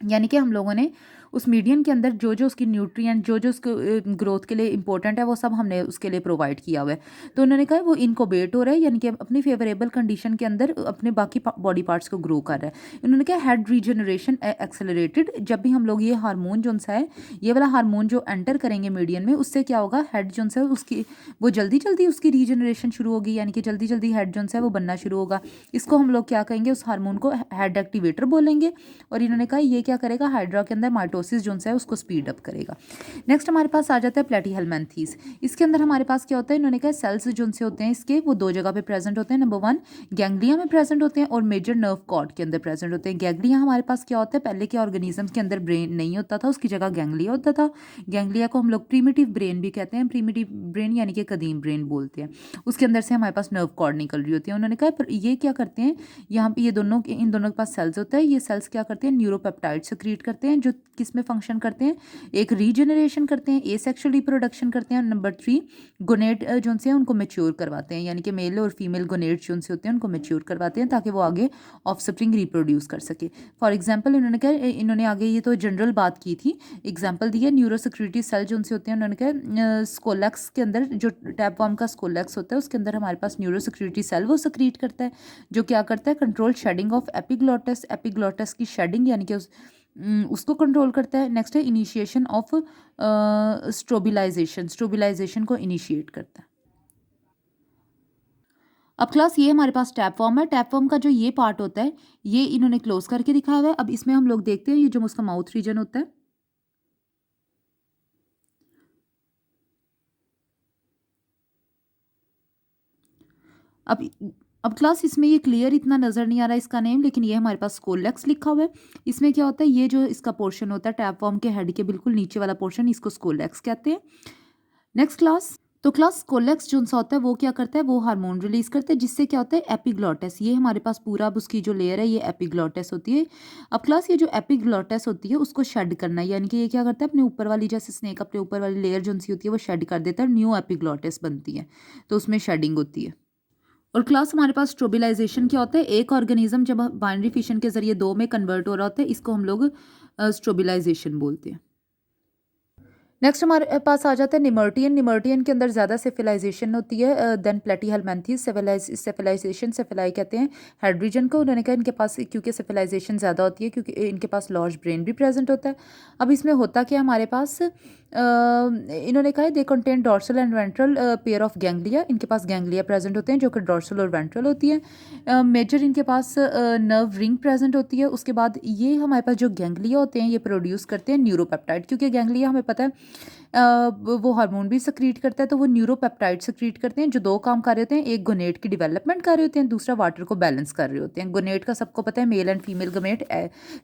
यानी कि हम लोगों ने उस मीडियम के अंदर जो जो उसकी न्यूट्रिएंट जो जो उसके ग्रोथ के लिए इंपॉर्टेंट है वो सब हमने उसके लिए प्रोवाइड किया हुआ है। तो उन्होंने कहा वो इनकोबेट हो रहा है, यानी कि अपनी फेवरेबल कंडीशन के अंदर अपने बाकी बॉडी पार्ट्स को ग्रो कर रहा है। उन्होंने कहा हेड रीजनरेशन एक्सेलरेटेड। जब भी हम लोग ये हार्मोन जो सा है, ये वाला हार्मोन जो एंटर करेंगे मीडियम में, उससे क्या होगा, हेड जो है उसकी वो जल्दी जल्दी उसकी रीजनरेशन शुरू होगी, यानी कि जल्दी जल्दी हेड जो है वो बनना शुरू होगा। इसको हम लोग क्या कहेंगे, उस हार्मोन को हेड एक्टिवेटर बोलेंगे। और इन्होंने कहा ये क्या करेगा, हाइड्रा के अंदर माइटोसिस जो है उसको स्पीड अप करेगा। नेक्स्ट हमारे पास आ जाता है प्लेटीहेलमिन्थेस। इसके अंदर हमारे पास क्या होता है, इन्होंने कहा सेल्स जो से होते हैं इसके वो दो जगह पे प्रेजेंट होते हैं। नंबर 1 गैंग्लिया में प्रेजेंट होते हैं और मेजर नर्व कॉर्ड के अंदर प्रेजेंट होते हैं। गैंग्लिया हमारे पास क्या होता है, पहले के ऑर्गेनिजम्स के अंदर ब्रेन नहीं होता था, उसकी जगह गैंग्लिया होता था। गैंग्लिया को हम लोग प्रीमिटिव ब्रेन भी कहते हैं, प्रीमिटिव ब्रेन यानी कि कदीम ब्रेन बोलते हैं। उसके अंदर से हमारे पास नर्व कॉर्ड निकल रही होती है। उन्होंने कहा पर ये क्या करते हैं, यहाँ पे ये दोनों इन दोनों के पास सेल्स होता है। ये सेल्स क्या करते हैं, न्यूरोपेप्टाइड सेक्रीट करते हैं जो किस में फंक्शन करते हैं, एक रीजनरेशन करते हैं, एसेक्सुअल रिप्रोडक्शन करते हैं। नंबर 3 गोनेट जो से उनको मेच्योर करवाते हैं, यानी कि मेल और फीमेल गोनेट जो से होते हैं उनको मेच्योर करवाते हैं ताकि वो आगे ऑफस्प्रिंग रिप्रोड्यूस कर सके। फॉर एग्जांपल इन्होंने कहा, इन्होंने आगे ये तो जनरल बात की थी, एग्जांपल दिया न्यूरोसेक्रेटरी सेल जो से होते हैं। उन्होंने कहा स्कोलेक्स के अंदर जो टैपवर्म का स्कोलेक्स होता है उसके अंदर हमारे पास न्यूरोसेक्रेटरी सेल वो सक्रीट करता है, जो क्या करता है, कंट्रोल शेडिंग ऑफ एपिग्लोटस। एपिग्लोटस की शेडिंग यानी कि उसको कंट्रोल करता है। नेक्स्ट है इनिशिएशन ऑफ स्ट्रोबिलाइजेशन, स्ट्रोबिलाइजेशन को इनिशिएट करता है। अब क्लास ये हमारे पास टैपवर्म है। टैपवर्म का जो ये पार्ट होता है ये इन्होंने क्लोज करके दिखाया हुआ है। अब इसमें हम लोग देखते हैं ये जो उसका माउथ रीजन होता है, अब क्लास इसमें ये क्लियर इतना नज़र नहीं आ रहा है इसका नेम, लेकिन ये हमारे पास स्कोलेक्स लिखा हुआ है। इसमें क्या होता है, ये जो इसका पोर्शन होता है टैपवर्म के हेड के बिल्कुल नीचे वाला पोर्शन, इसको स्कोलेक्स कहते हैं। नेक्स्ट क्लास, तो क्लास स्कोलेक्स जो सा होता है वो क्या करता है, वो हार्मोन रिलीज करता है जिससे क्या होता है, एपिग्लोटस। ये हमारे पास पूरा अब उसकी जो लेयर है ये एपिग्लोटस होती है। अब क्लास ये जो एपिग्लोटस होती है उसको शेड करना है, यानी कि ये क्या करता है, अपने ऊपर वाली जैसे स्नेक अपने ऊपर वाली लेयर जो सी होती है वो शेड कर देता है, न्यू एपिग्लोटस बनती है, तो उसमें शेडिंग होती है। और क्लास हमारे पास स्ट्रोबिलाइजेशन क्या होता है, एक ऑर्गेनिज्म जब बाइनरी फिशन के जरिए दो में कन्वर्ट हो रहा होता है इसको हम लोग स्ट्रोबिलाइजेशन बोलते हैं। नेक्स्ट हमारे पास आ जाता है निमर्टियन। निमर्टियन के अंदर ज़्यादा सेफिलाइजेशन होती है देन प्लेटीहेलमिन्थेस। सेफिलाइजेशन सेफिलाई कहते हैं हेड रीजन को। उन्होंने कहा इनके पास क्योंकि सेफिलाइजेशन ज़्यादा होती है क्योंकि इनके पास लार्ज ब्रेन भी प्रेजेंट होता है। अब इसमें होता क्या हमारे पास, इन्होंने कहा है they contain dorsal and ventral pair of ganglia. इनके पास गैंग्लिया प्रेजेंट होते हैं जो कि डॉर्सल और वेंट्रल होती है। मेजर इनके पास नर्व रिंग प्रेजेंट होती है। उसके बाद ये हमारे पास जो गैंग्लिया होते हैं ये प्रोड्यूस करते हैं न्यूरोपेप्टाइड, क्योंकि गैंग्लिया हमें पता है वो हार्मोन भी सक्रीट करता है, तो वो न्यूरोपेप्टाइड सक्रीट करते हैं जो दो काम कर रहे होते हैं। एक गोनेट की डेवलपमेंट कर रहे होते हैं, दूसरा वाटर को बैलेंस कर रहे होते हैं। गोनेट का सबको पता है, male and female gamete.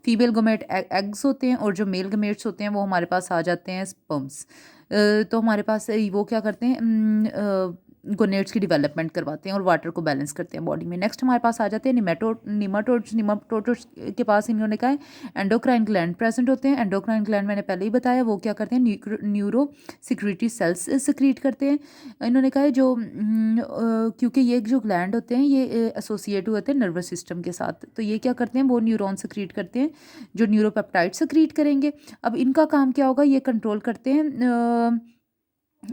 Female gamete eggs होते हैं और जो मेल गमेट्स होते हैं वो हमारे पास आ जाते हैं स्पर्म्स। तो हमारे पास वो क्या करते हैं, गोनेट्स की डेवलपमेंट करवाते हैं और वाटर को बैलेंस करते हैं बॉडी में। नेक्स्ट हमारे पास आ जाते हैं निमाटोड्स के पास इन्होंने कहा है एंडोक्राइन ग्लैंड प्रेजेंट होते हैं। एंडोक्राइन ग्लैंड मैंने पहले ही बताया, वो क्या करते हैं, न्यूरो सिक्रीटरी सेल्स सिक्रीट करते हैं। इन्होंने कहा है जो क्योंकि ये जो ग्लैंड होते हैं ये एसोसिएट होते हैं नर्वस सिस्टम के साथ, तो ये क्या करते हैं, वो न्यूरॉन सिक्रीट करते हैं जो न्यूरोपेप्टाइड सिक्रीट करेंगे। अब इनका काम क्या होगा, ये कंट्रोल करते हैं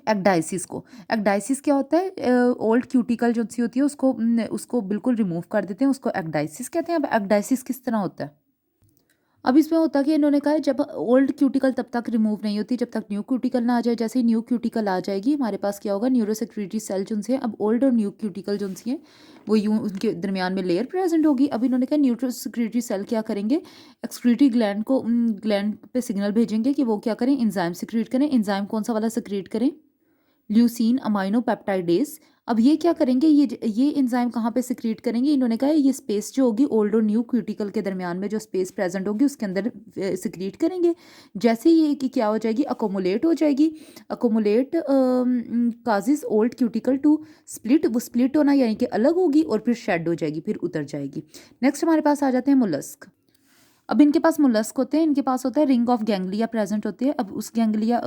एक्डाइसिस को। एक्डाइसिस क्या होता है, ओल्ड क्यूटिकल जो सी होती है उसको बिल्कुल रिमूव कर देते हैं, उसको एक्डाइसिस कहते हैं। अब एक्डाइसिस किस तरह होता है, अब इसमें होता कि इन्होंने कहा है जब ओल्ड क्यूटिकल तब तक रिमूव नहीं होती जब तक न्यू क्यूटिकल ना आ जाए। जैसे ही न्यू क्यूटिकल आ जाएगी हमारे पास क्या होगा, न्यूरोसेक्रेटरी सेल जो हैं, अब ओल्ड और न्यू क्यूटिकल जो हैं वो यूं उनके दरमियान में लेयर प्रेजेंट होगी। अब इन्होंने कहा न्यूरोसेक्रेटरी सेल क्या करेंगे, एक्सक्रीटरी ग्लैंड को ग्लैंड पे सिग्नल भेजेंगे कि वो क्या करें, एंजाइम सिक्रीट करें। एंजाइम कौन सा वाला सिक्रीट करें, ल्यूसीन अमाइनो पेप्टाइडेज। अब ये क्या करेंगे, ये एंजाइम कहाँ पे सिक्रीट करेंगे, इन्होंने कहा है ये स्पेस जो होगी ओल्ड और न्यू क्यूटिकल के दरमियान में जो स्पेस प्रेजेंट होगी उसके अंदर सिक्रीट करेंगे। जैसे ये कि क्या हो जाएगी, अकोमुलेट हो जाएगी। Accumulate causes old cuticle to split, वो स्प्लिट होना यानी कि अलग होगी और फिर शेड हो जाएगी, फिर उतर जाएगी। नेक्स्ट हमारे पास आ जाते हैं मोलस्क। अब इनके पास मोलस्क होते हैं, इनके पास होता है रिंग ऑफ गैंग्लिया प्रेजेंट होती है। अब उस गैंग्लिया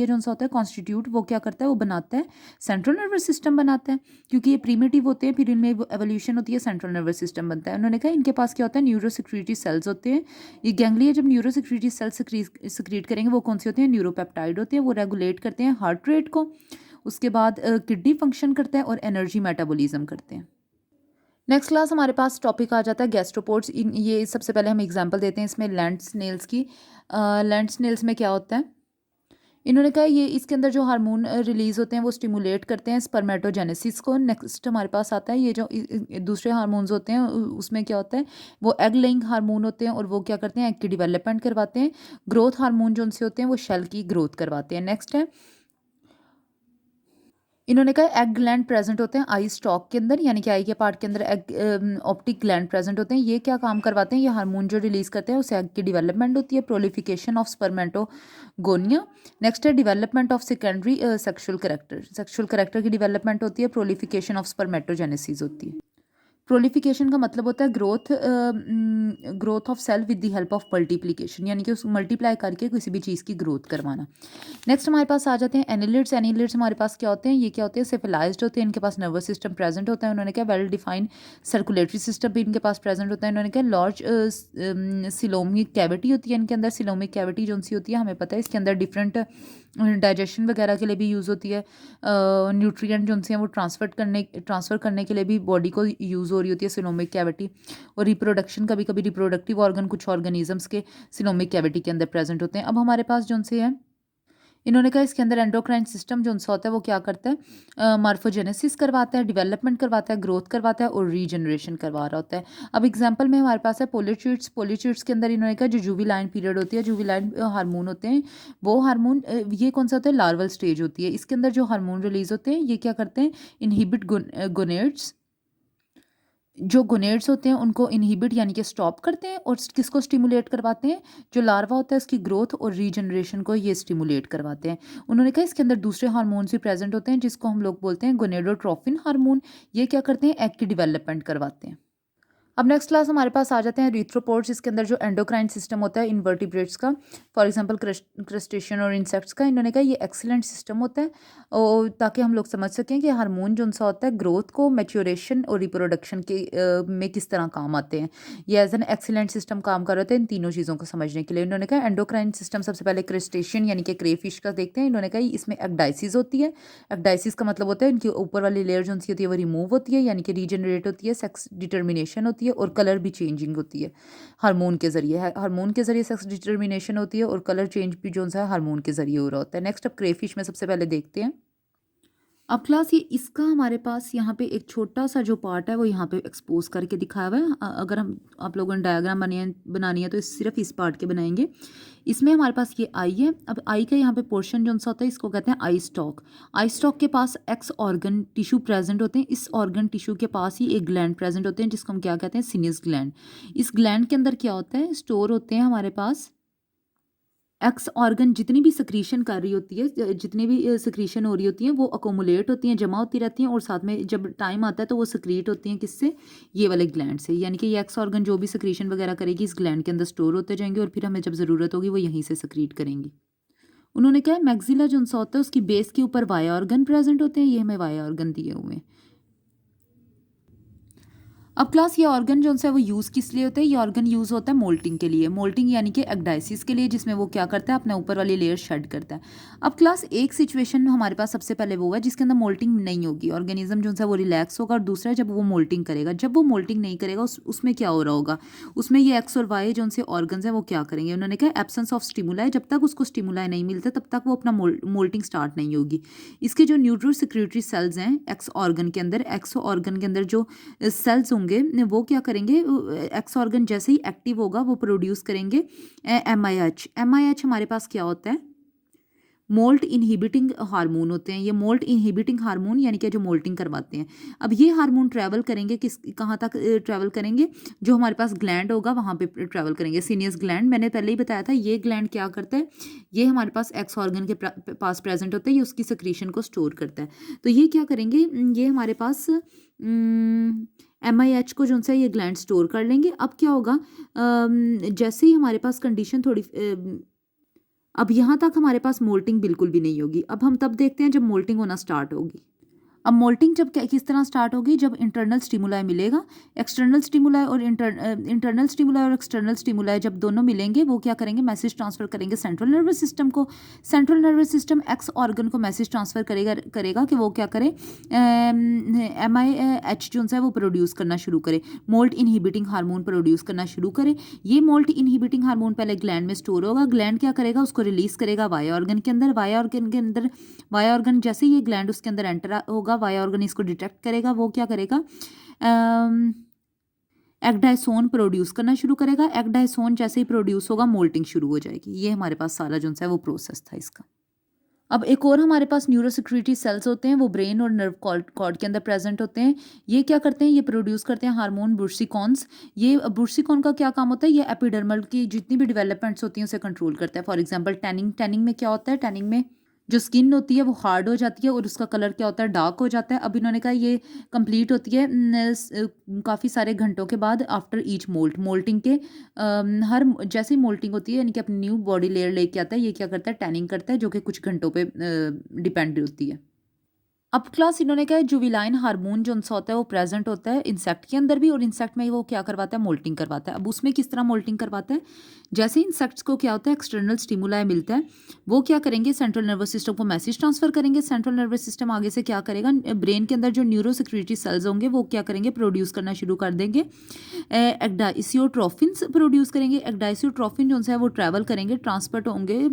जो सा होता है कॉन्स्टिट्यूट, वो क्या करता है, वो बनाता है सेंट्रल नर्वस सिस्टम बनाता है। क्योंकि ये प्रीमिटिव होते हैं, फिर इनमें एवोल्यूशन होती है, सेंट्रल नर्वस सिस्टम बनता है। उन्होंने कहा इनके पास क्या होता है, न्यूरोसिक्रीटरी सेल्स होते हैं। ये गैंग्लिया जब न्यूरोसिक्रीटरी सेल्स सिक्रीट करेंगे वो कौन से होते हैं, न्यूरोपेप्टाइड होते हैं। वो रेगुलेट करते हैं हार्ट रेट को, उसके बाद किडनी फंक्शन करता है और एनर्जी मेटाबॉलिज्म करते हैं। नेक्स्ट क्लास हमारे पास टॉपिक आ जाता है गैस्ट्रोपोड्स। ये सबसे पहले हम एग्जांपल देते हैं इसमें लैंड स्नेल्स की। लैंड स्नेल्स में क्या होता है, इन्होंने कहा ये इसके अंदर जो हार्मोन रिलीज होते हैं वो स्टिमुलेट करते हैं स्पर्मेटोजेनेसिस को। नेक्स्ट हमारे पास आता है ये जो दूसरे हार्मोन्स होते हैं उसमें क्या होता है, वो एग लेइंग हार्मोन होते हैं और वो क्या करते हैं, एग की डेवलपमेंट करवाते हैं। ग्रोथ हार्मोन जो उनसे होते हैं वो शेल की ग्रोथ करवाते हैं। नेक्स्ट है, इन्होंने कहा एग ग्लैंड प्रेजेंट होते हैं आई स्टॉक के अंदर, यानी कि आई के पार्ट के अंदर एग ऑप्टिक ग्लैंड प्रेजेंट होते हैं। ये क्या काम करवाते हैं, ये हार्मोन जो रिलीज करते हैं उससे एग की डेवलपमेंट होती है, प्रोलिफिकेशन ऑफ स्पर्मेटोगोनिया। नेक्स्ट है development of secondary sexual character की डेवलपमेंट होती है, प्रोलिफिकेशन ऑफ स्पर्मेटोजेनेसिस होती है। प्रोलिफिकेशन का मतलब होता है growth of cell with the help of multiplication, यानी कि उस मल्टीप्लाई करके किसी भी चीज़ की ग्रोथ करवाना। नेक्स्ट हमारे पास आ जाते हैं एनिलिड्स। एनिलिड्स हमारे पास क्या होते हैं, ये क्या होते हैं, सेफेलाइज्ड होते हैं, इनके पास नर्वस सिस्टम प्रेजेंट होता है। उन्होंने कहा वेल डिफाइंड सर्कुलेटरी सिस्टम भी इनके पास प्रेजेंट होता है। उन्होंने कहा लार्ज सिलोमिक कैविटी होती है इनके अंदर। सिलोमिक कैविटी जो सी होती है हमें पता है इसके अंदर डिफरेंट डाइजेशन वगैरह के लिए भी यूज़ होती है। न्यूट्रिएंट जो हैं वो ट्रांसफ़र करने के लिए भी बॉडी को यूज़ हो रही होती है सिलोमिक कैविटी। और रिप्रोडक्शन, कभी कभी रिप्रोडक्टिव ऑर्गन कुछ ऑर्गेनिजम्स के सिलोमिक कैविटी के अंदर प्रेजेंट होते हैं। अब हमारे पास जो से है, इन्होंने कहा इसके अंदर एंडोक्राइन सिस्टम जो सा होता है वो क्या करता है, मार्फोजेनेसिस करवाता है, डेवलपमेंट करवाता है, ग्रोथ करवाता है और रीजनरेशन करवा रहा होता है। अब एग्जांपल में हमारे पास है पोलिचिड्स। पोलिचिड्स के अंदर इन्होंने कहा जो जुविलाइन पीरियड होती है, जुविलाइन हार्मोन होते हैं, वो हार्मोन ये कौन सा होता है, लार्वल स्टेज होती है। इसके अंदर जो हार्मोन रिलीज होते हैं ये क्या करते हैं, इनहिबिट गोनेड्स, जो गोनेड्स होते हैं उनको इनहिबिट यानी कि स्टॉप करते हैं और किसको स्टिमुलेट करवाते हैं, जो लार्वा होता है उसकी ग्रोथ और रीजनरेशन को ये स्टिमुलेट करवाते हैं। उन्होंने कहा इसके अंदर दूसरे हार्मोन्स भी प्रेजेंट होते हैं जिसको हम लोग बोलते हैं गोनेडोट्रोफिन हार्मोन। ये क्या करते हैं, एग की डेवलपमेंट करवाते हैं। अब नेक्स्ट क्लास हमारे पास आ जाते हैं रीथ्रोपोड्स। इसके अंदर जो एंडोक्राइन सिस्टम होता है इनवर्टिब्रेट्स का, फॉर एग्जांपल क्रस्टेशियन और इंसेक्ट्स का, इन्होंने कहा ये एक्सीलेंट सिस्टम होता है और ताकि हम लोग समझ सकें कि हार्मोन जो सा होता है ग्रोथ को, मैच्योरेशन और रिप्रोडक्शन के में किस तरह काम आते हैं। ये एज एन एक्सीलेंट सिस्टम काम कर रहे थे इन तीनों चीज़ों को समझने के लिए। इन्होंने कहा एंडोक्राइन सिस्टम सबसे पहले क्रस्टेशियन यानी कि क्रेफिश का देखते हैं। इन्होंने कहा इसमें एक्डाइसिस होती है। एक्डाइसिस का मतलब होता है इनकी ऊपर वाली लेयर जो सी होती है वो रिमूव होती है, यानी कि रीजनरेट होती है, सेक्स डिटर्मिनेशन होती है और कलर भी चेंजिंग होती है हार्मोन के जरिए। हार्मोन के जरिए सेक्स डिटर्मिनेशन होती है और कलर चेंज भी जो है हार्मोन के जरिए हो रहा होता है। नेक्स्ट अब क्रेफिश में सबसे पहले देखते हैं। अब क्लास ये इसका हमारे पास यहाँ पे एक छोटा-सा जो पार्ट है वो यहाँ पे एक्सपोज़ करके दिखाया हुआ है। अगर हम आप लोगों ने डायग्राम बनानी है तो सिर्फ़ इस पार्ट के बनाएँगे। इसमें हमारे पास ये आई है। अब आई का यहाँ पे पोर्शन जो-सा होता है इसको कहते हैं आई स्टॉक। आई स्टॉक के पास एक्स ऑर्गन टिश्यू प्रेज़ेंट होते हैं। इस ऑर्गन टिश्यू के पास ही एक ग्लैंड प्रेज़ेंट होते हैं जिसको हम क्या कहते हैं, सिनियस ग्लैंड। इस ग्लैंड के अंदर क्या होता है, स्टोर होते हैं हमारे पास एक्स ऑर्गन, जितनी भी सिक्रीशन कर रही होती है, जितनी भी सिक्रीशन हो रही होती हैं वो अकोमुलेट होती हैं, जमा होती रहती हैं और साथ में जब टाइम आता है तो वो सिक्रीट होती हैं किससे, ये वाले ग्लैंड से। यानी कि ये एक्स ऑर्गन जो भी सिक्रीशन वगैरह करेगी इस ग्लैंड के अंदर स्टोर होते जाएंगे और फिर हमें जब ज़रूरत होगी वो यहीं से सिक्रीट करेंगी। उन्होंने कहा मैक्सिला जो सा होता है उसकी बेस के ऊपर वाई ऑर्गन प्रेजेंट होते हैं, ये हमें वाई ऑर्गन दिए हुए हैं। अब क्लास ये ऑर्गन जो है वो यूज़ किस लिए होता है, ये ऑर्गन यूज़ होता है मोल्टिंग के लिए, मोल्टिंग यानी कि एग्डाइसिस के लिए, जिसमें वो क्या करता है अपने ऊपर वाली लेयर शेड करता है। अब क्लास एक सिचुएशन हमारे पास सबसे पहले वो है जिसके अंदर मोल्टिंग नहीं होगी, ऑर्गेनिज्म जो है वो रिलैक्स होगा, और दूसरा है जब वो मोल्टिंग करेगा। जब वो मोल्टिंग नहीं करेगा उसमें क्या हो रहा होगा, उसमें ये एक्स और वाई जो उनसे ऑर्गन्स हैं वो क्या करेंगे, उन्होंने कहा एब्सेंस ऑफ स्टिमुलाई, जब तक उसको स्टिमुलाई नहीं मिलता तब तक वो अपना मोल्टिंग स्टार्ट नहीं होगी। इसके जो न्यूट्रो सिक्रेटरी सेल्स हैं एक्स ऑर्गन के अंदर, एक्स ऑर्गन के अंदर जो सेल्स होंगे वो क्या करेंगे, एक्स ऑर्गन जैसे ही एक्टिव होगा वो प्रोड्यूस करेंगे MIH। MIH हमारे पास क्या होता है, मोल्ट इनहिबिटिंग हार्मोन होते हैं। ये मोल्ट इनहिबिटिंग हार्मोन यानी कि जो मोल्टिंग करवाते हैं। अब ये हार्मोन ट्रैवल करेंगे कहाँ तक ट्रैवल करेंगे, जो हमारे पास ग्लैंड होगा वहाँ पे ट्रैवल करेंगे, सीनियस ग्लैंड। मैंने पहले ही बताया था ये ग्लैंड क्या करता है, ये हमारे पास एक्स ऑर्गन के पास प्रेजेंट होता है, ये उसकी सिक्रीशन को स्टोर करता है। तो ये क्या करेंगे, ये हमारे पास MIH को जो सा ये ग्लैंड स्टोर कर लेंगे। अब क्या होगा, जैसे ही हमारे पास कंडीशन थोड़ी अब यहाँ तक हमारे पास मोल्टिंग बिल्कुल भी नहीं होगी। अब हम तब देखते हैं जब मोल्टिंग होना स्टार्ट होगी। अब मोल्टिंग जब किस तरह स्टार्ट होगी, जब इंटरनल स्टिमुलाई मिलेगा, एक्सटर्नल स्टिमुलाई और इंटरनल स्टिमुलाई और एक्सटर्नल स्टिमुलाई जब दोनों मिलेंगे वो क्या करेंगे, मैसेज ट्रांसफर करेंगे सेंट्रल नर्वस सिस्टम को। Central nervous system x organ को मैसेज ट्रांसफर करेगा कि वो क्या करे, MIH जो है वो प्रोड्यूस करना शुरू करे, मोल्ट इनहिबिटिंग हार्मोन प्रोड्यूस करना शुरू करे। ये मोल्ट इनहिबिटिंग हार्मोन पहले ग्लैंड में स्टोर होगा, ग्लैंड क्या करेगा, उसको रिलीज करेगा वाई ऑर्गन के अंदर। वाई ऑर्गन जैसे ये ग्लैंड उसके अंदर एंटर होगा, वाई ऑर्गन इसको डिटेक्ट करेगा, वो क्या करेगा, एक्डाइसोन प्रोड्यूस करना शुरू करेगा। एक्डाइसोन जैसे ही प्रोड्यूस होगा मोल्टिंग शुरू हो जाएगी। ये हमारे पास सारा जो है वो प्रोसेस था इसका। अब एक और हमारे पास न्यूरोसिक्रेटरी सेल्स होते हैं, वो ब्रेन और नर्व कॉर्ड के अंदर प्रेजेंट होते हैं। ये क्या करते हैं, ये प्रोड्यूस करते हैं हार्मोन बुर्सिकॉन्स। ये बुर्सिकॉन का क्या काम होता है, ये एपिडर्मल की जितनी भी डेवलपमेंट्स होती हैं उसे कंट्रोल करता है। फॉर एग्जांपल टैनिंग में क्या होता है, टैनिंग में जो स्किन होती है वो हार्ड हो जाती है और उसका कलर क्या होता है, डार्क हो जाता है। अब इन्होंने कहा ये कंप्लीट होती है काफ़ी सारे घंटों के बाद, आफ्टर ईच मोल्टिंग के हर जैसे ही मोल्टिंग होती है यानी कि अपनी न्यू बॉडी लेयर लेके आता है, ये क्या करता है, टैनिंग करता है, जो कि कुछ घंटों पे डिपेंड होती है। अब क्लास इन्होंने कहा जुविलाइन हार्मोन जो सा होता है वो प्रेजेंट होता है इंसेक्ट के अंदर भी, और इंसेक्ट में वो क्या करवाता है, मोल्टिंग करवाता है। अब उसमें किस तरह मोल्टिंग करवाता है, जैसे इंसेक्ट्स को क्या होता है, एक्सटर्नल स्टिमुलाई मिलता है, वो क्या करेंगे, सेंट्रल नर्वस सिस्टम को मैसेज ट्रांसफर करेंगे। सेंट्रल नर्वस सिस्टम आगे से क्या करेगा, ब्रेन के अंदर जो न्यूरोसिक्रेटरी सेल्स होंगे वो क्या करेंगे, प्रोड्यूस करना शुरू कर देंगे, एक्डाइसियोट्रोफिन्स प्रोड्यूस करेंगे। एक्डाइसियोट्रोफिन जो है वो ट्रैवल करेंगे, ट्रांसपोर्ट होंगे।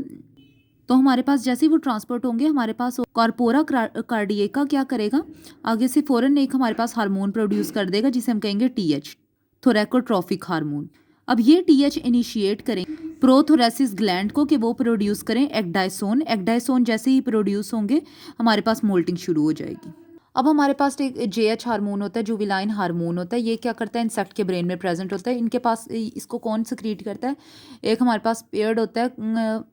तो हमारे पास जैसे ही वो ट्रांसपोर्ट होंगे हमारे पास कॉर्पोरा कार्डिएका क्या करेगा, आगे से फौरन एक हमारे पास हार्मोन प्रोड्यूस कर देगा जिसे हम कहेंगे TH, थोरैकोट्रोफिक हार्मोन। अब ये TH इनिशिएट करें प्रोथोरेसिस ग्लैंड को कि वो प्रोड्यूस करें एक्डाइसोन जैसे ही प्रोड्यूस होंगे हमारे पास मोल्टिंग शुरू हो जाएगी। अब हमारे पास एक JH हार्मोन होता है, जुविलाइन हार्मोन होता है। ये क्या करता है, इंसेक्ट के ब्रेन में प्रेजेंट होता है। इनके पास इसको कौन सक्रीट करता है, एक हमारे पास पेयर्ड होता है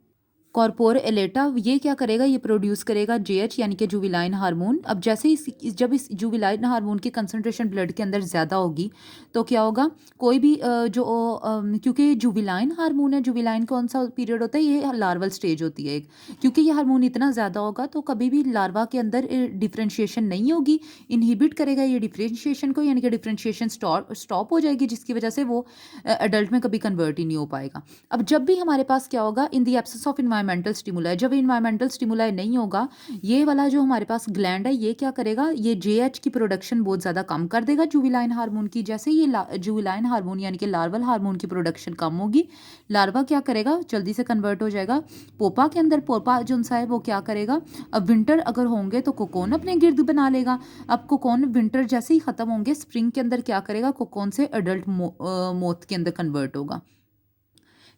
कॉर्पोर एलेटा, ये क्या करेगा, ये प्रोड्यूस करेगा JH यानी कि जुविलाइन हार्मोन। अब जैसे जब इस जुविलाइन हार्मोन की कंसंट्रेशन ब्लड के अंदर ज़्यादा होगी तो क्या होगा, कोई भी क्योंकि जुविलाइन हार्मोन है, जुविलाइन कौन सा पीरियड होता है, ये लार्वल स्टेज होती है एक, क्योंकि ये हार्मोन इतना ज़्यादा होगा तो कभी भी लार्वा के अंदर डिफ्रेंशिएशन नहीं होगी, इनहिबिट करेगा ये डिफ्रेंशिएशन को, यानी कि डिफ्रेंशिएशन स्टॉप हो जाएगी, जिसकी वजह से वो अडल्ट में कभी कन्वर्ट ही नहीं हो पाएगा। अब जब भी हमारे पास क्या होगा, in the absence of environmental stimuli. जब इन्वायरमेंटल स्टिमुलाई नहीं होगा, ये वाला जो हमारे पास ग्लैंड है ये क्या करेगा, ये जेएच की प्रोडक्शन बहुत ज़्यादा कम कर देगा जुविलाइन हार्मोन की। जैसे ये जुविलाइन हार्मोन यानी कि लार्वल हार्मोन की प्रोडक्शन कम होगी, लार्वा क्या करेगा, जल्दी से कन्वर्ट हो जाएगा पोपा के अंदर। पोपा जो सा है वो क्या करेगा, अब विंटर अगर होंगे तो कोकोन अपने गिर्द बना लेगा। अब कोकोन विंटर जैसे ही ख़त्म होंगे, स्प्रिंग के अंदर क्या करेगा, कोकोन से अडल्ट मोथ के अंदर कन्वर्ट होगा।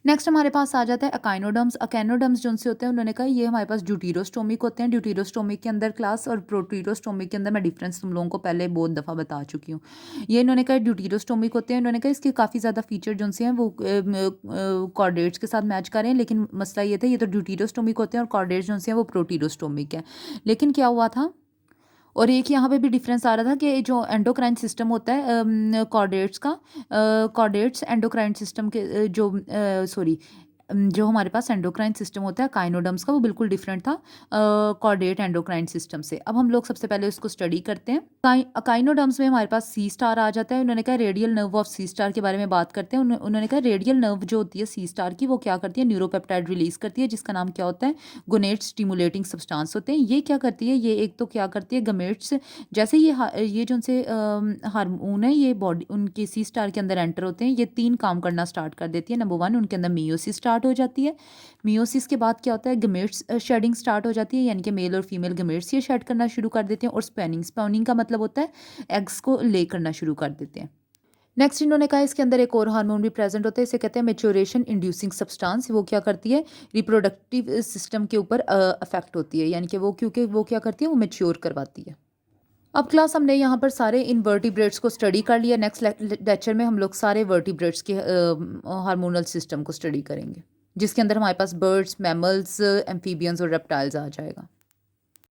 नेक्स्ट हमारे पास आ जाता है अकाइनोडर्म्स। अकाइनोडर्म्स जो से होते हैं, उन्होंने कहा ये हमारे पास ड्यूटीरोस्टोमिक होते हैं। ड्यूटीरोस्टोमिक के अंदर क्लास और प्रोटीरोस्टोमिक के अंदर मैं डिफरेंस तुम लोगों को पहले बहुत दफ़ा बता चुकी हूँ। ये इन्होंने कहा ड्यूटीरोस्टोमिक होते हैं। इन्होंने कहा इसके काफ़ी ज़्यादा फीचर जो से हैं वो कॉर्डेट्स के साथ मैच करें, लेकिन मसला ये था ये तो ड्यूटीरोस्टोमिक होते हैं और कॉर्डेट्स जो से हैं वो प्रोटीरोस्टोमिक है। लेकिन क्या हुआ था, और एक यहाँ पे भी डिफरेंस आ रहा था कि जो एंडोक्राइन सिस्टम होता है कॉर्डेट्स का, कॉर्डेट्स एंडोक्राइन सिस्टम के जो हमारे पास एंडोक्राइन सिस्टम होता है काइनोडर्म्स का, वो बिल्कुल डिफरेंट था कॉर्डेट एंडोक्राइन सिस्टम से। अब हम लोग सबसे पहले उसको स्टडी करते हैं। काइनोडर्म्स में हमारे पास सी स्टार आ जाता है। उन्होंने कहा radial nerve of sea star के बारे में बात करते हैं। उन्होंने कहा रेडियल नर्व जो होती है सी स्टार की, वो क्या करती है, न्यूरोपेप्टाइड रिलीज करती है, जिसका नाम क्या होता है, गोनेट स्टिमुलेटिंग सब्सटेंस होते हैं। ये क्या करती है, ये एक तो क्या करती है, गमेट्स जैसे ये जो उनसे हार्मोन है ये बॉडी उनके सी स्टार के अंदर एंटर होते हैं, ये 3 काम करना स्टार्ट कर देती है। नंबर 1 उनके अंदर मियोसिस स्टार्ट हो जाती है। मियोसिस के बाद क्या होता है, गमेट्स शेडिंग स्टार्ट हो जाती है, यानी कि मेल और फीमेल गमेट्स ये शेड करना शुरू कर देते हैं। और स्पैनिंग का मतलब होता है एग्स को ले करना शुरू कर देते हैं। नेक्स्ट इन्होंने कहा इसके अंदर एक और हार्मोन भी प्रेजेंट होता है, इसे कहते हैं मेच्योरेशन इंड्यूसिंग सब्सटेंस। वो क्या करती है, रिप्रोडक्टिव सिस्टम के ऊपर अफेक्ट होती है, यानी कि वो क्योंकि वो क्या करती है, वो मेच्योर करवाती है। अब क्लास हमने यहाँ पर सारे इनवर्टिब्रेट्स को स्टडी कर लिया। नेक्स्ट लेक्चर में हम लोग सारे वर्टिब्रेट्स के हार्मोनल सिस्टम को स्टडी करेंगे, जिसके अंदर हमारे पास बर्ड्स, मैमल्स, एम्फीबियंस और रेप्टाइल्स आ जाएगा।